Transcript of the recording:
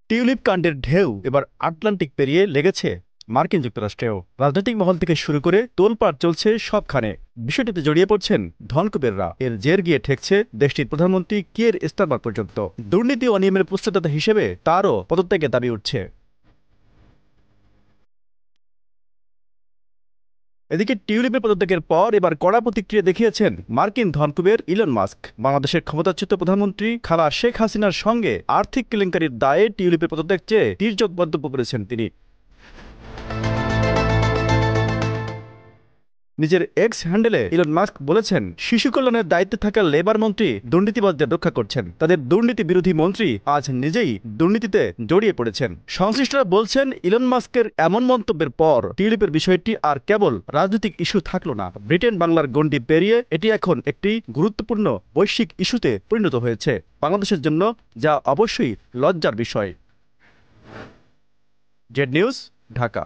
Tulip কাণ্ডের ঢেউ এবার আটলান্টিক পেরিয়ে লেগেছে মার্কিন যুক্তরাষ্ট্রেও। রাজনৈতিক মহল থেকে শুরু করে তোলপাড় চলছে সবখানে। বিষয়টিতে জড়িয়ে পড়ছেন ধনকুবেররা। এর জের গিয়ে ঠেকছে দেশটির প্রধানমন্ত্রী কিয়ের স্টারমার পর্যন্ত। দুর্নীতি ও অনিয়মের প্রস্তুততা হিসেবে তারও পদত্যাগের দাবি উঠছে। এদিকে টিউলিপের পদত্যাগের পর এবার কড়া প্রতিক্রিয়া দেখিয়েছেন মার্কিন ধনকুবের ইলন মাস্ক। বাংলাদেশের ক্ষমতাচ্যুত প্রধানমন্ত্রী খালা শেখ হাসিনার সঙ্গে আর্থিক কেলেঙ্কারির দায়ে টিউলিপের পদত্যাগ চেয়ে তীর্যক মন্তব্য করেছেন তিনি। নিজের এক্স হ্যান্ডেলে ইলন মাস্ক বলেছেন, শিশু কল্যাণের দায়িত্বে থাকা লেবার মন্ত্রী দুর্নীতিবাজদের রক্ষা করছেন। তাদের দুর্নীতি বিরোধী মন্ত্রী আজ নিজেই দুর্নীতিতে জড়িয়ে পড়েছেন। সংশ্লিষ্টরা বলছেন, ইলন মাস্কের এমন মন্তব্যের পর টিউলিপের বিষয়টি আর কেবল রাজনৈতিক ইস্যু থাকলো না। ব্রিটেন বাংলার গণ্ডি পেরিয়ে এটি এখন একটি গুরুত্বপূর্ণ বৈশ্বিক ইস্যুতে পরিণত হয়েছে বাংলাদেশের জন্য, যা অবশ্যই লজ্জার বিষয়। Z news, Dhaka.